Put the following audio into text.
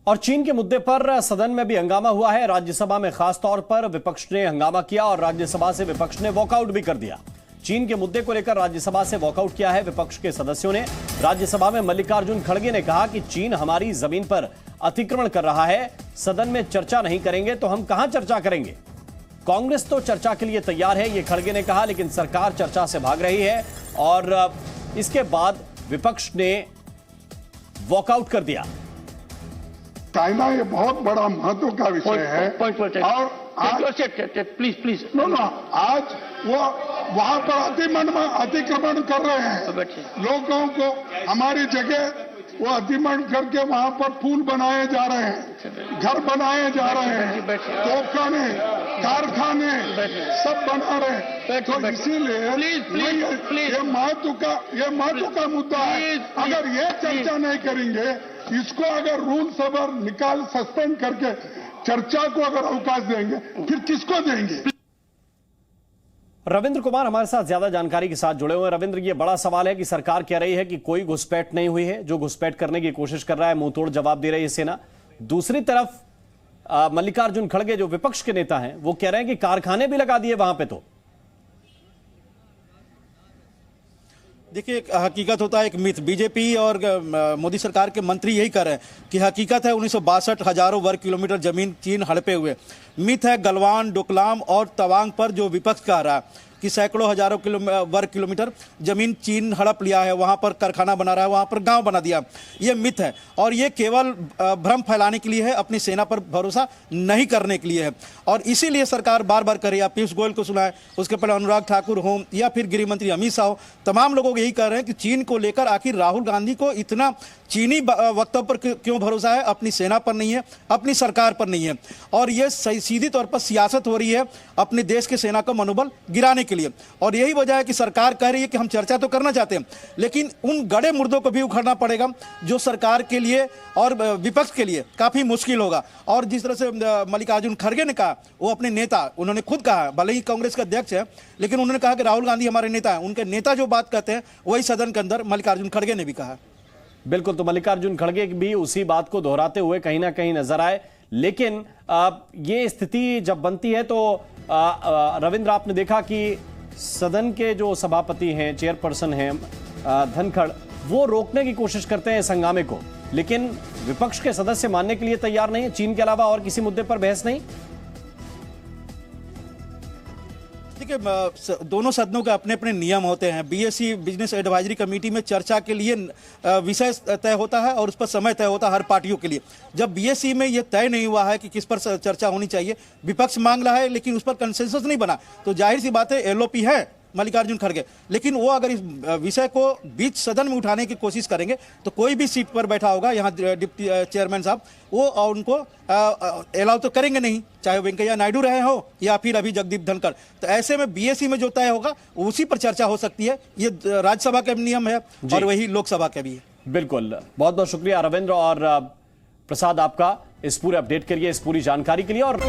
और चीन के मुद्दे पर सदन में भी हंगामा हुआ है। राज्यसभा में खास तौर पर विपक्ष ने हंगामा किया और राज्यसभा से विपक्ष ने वॉकआउट भी कर दिया। चीन के मुद्दे को लेकर राज्यसभा से वॉकआउट किया है विपक्ष के सदस्यों ने। राज्यसभा में मल्लिकार्जुन खड़गे ने कहा कि चीन हमारी जमीन पर अतिक्रमण कर रहा है। सदन में चर्चा नहीं करेंगे तो हम कहां चर्चा करेंगे। कांग्रेस तो चर्चा के लिए तैयार है, यह खड़गे ने कहा, लेकिन सरकार चर्चा से भाग रही है और इसके बाद विपक्ष ने वॉकआउट कर दिया। चाइना ये बहुत बड़ा महत्व का विषय है और प्लीज नो आज वो वहां पर अतिक्रमण कर रहे हैं। लोगों को हमारी जगह वो अतिक्रमण करके वहां पर पुल बनाए जा रहे हैं, घर बनाए जा रहे हैं, तोपखाने, कारखाने सब बना रहे हैं। तो इसीलिए ये महत्व का मुद्दा है। अगर ये चर्चा नहीं करेंगे, इसको अगर रूल सबर निकाल सस्पेंड करके चर्चा को अगर अवकाश देंगे, फिर किसको देंगे। रविंद्र कुमार हमारे साथ ज्यादा जानकारी के साथ जुड़े हुए हैं। रविंद्र, ये बड़ा सवाल है कि सरकार कह रही है कि कोई घुसपैठ नहीं हुई है, जो घुसपैठ करने की कोशिश कर रहा है मुंह तोड़ जवाब दे रही है सेना। दूसरी तरफ मल्लिकार्जुन खड़गे जो विपक्ष के नेता हैं वो कह रहे हैं कि कारखाने भी लगा दिए वहां पे। तो देखिए, हकीकत होता है एक मिथ। बीजेपी और मोदी सरकार के मंत्री यही कर रहे हैं कि हकीकत है 1962 हजारों वर्ग किलोमीटर जमीन चीन हड़पे हुए। मिथ है गलवान, डोकलाम और तवांग पर जो विपक्ष कह रहा है कि सैकड़ों हजारों वर्ग किलोमीटर जमीन चीन हड़प लिया है, वहां पर कारखाना बना रहा है, वहां पर गांव बना दिया। ये मिथ है और ये केवल भ्रम फैलाने के लिए है, अपनी सेना पर भरोसा नहीं करने के लिए है। और इसीलिए सरकार बार बार करे। आप पीयूष गोयल को सुना है, उसके पहले अनुराग ठाकुर हो या फिर गृह मंत्री अमित शाह हो, तमाम लोगों को यही कह रहे हैं कि चीन को लेकर आखिर राहुल गांधी को इतना चीनी वक्तव्य पर क्यों भरोसा है। अपनी सेना पर नहीं है, अपनी सरकार पर नहीं है। और ये सीधी तौर पर सियासत हो रही है अपने देश के सेना का मनोबल गिराने के लिए। और यही वजह है कि सरकार कह रही है कि हम चर्चा तो करना चाहते हैं, लेकिन उन गड़े मुर्दों को भी उखाड़ना पड़ेगा जो सरकार के लिए और विपक्ष के लिए काफी मुश्किल होगा। और जिस तरह से मल्लिकार्जुन खड़गे ने कहा, वो अपने नेता, उन्होंने खुद कहा, भले ही कांग्रेस का अध्यक्ष है, लेकिन उन्होंने कहा कि राहुल गांधी हमारे नेता हैं। उनके नेता जो बात कहते हैं वही सदन के अंदर मल्लिकार्जुन खड़गे ने भी कहा। बिल्कुल, तो मल्लिकार्जुन खड़गे भी उसी बात को दोहराते हुए कहीं ना कहीं नजर आए। लेकिन ये स्थिति जब बनती है तो रविंद्र, आपने देखा कि सदन के जो सभापति हैं, चेयरपर्सन हैं धनखड़, वो रोकने की कोशिश करते हैं इस हंगामे को, लेकिन विपक्ष के सदस्य मानने के लिए तैयार नहीं है। चीन के अलावा और किसी मुद्दे पर बहस नहीं। देखिए, दोनों सदनों के अपने अपने नियम होते हैं। बीएससी बिजनेस एडवाइजरी कमेटी में चर्चा के लिए विषय तय होता है और उस पर समय तय होता है हर पार्टियों के लिए। जब बीएससी में यह तय नहीं हुआ है कि किस पर चर्चा होनी चाहिए, विपक्ष मांग रहा है लेकिन उस पर कंसेंसस नहीं बना, तो जाहिर सी बात है एलओपी है मल्लिकार्जुन खड़गे। लेकिन वो अगर इस विषय को बीच सदन में उठाने की कोशिश करेंगे तो कोई भी सीट पर बैठा होगा यहाँ डिप्टी चेयरमैन साहब, वो उनको अलाउ तो करेंगे नहीं, चाहे वेंकैया नायडू रहे हो या फिर अभी जगदीप धनखड़। तो ऐसे में बीएससी में जो तय होगा उसी पर चर्चा हो सकती है। ये राज्यसभा का नियम है और वही लोकसभा का भी है। बिल्कुल, बहुत बहुत शुक्रिया रविंद्र और प्रसाद आपका इस पूरे अपडेट के लिए, इस पूरी जानकारी के लिए। और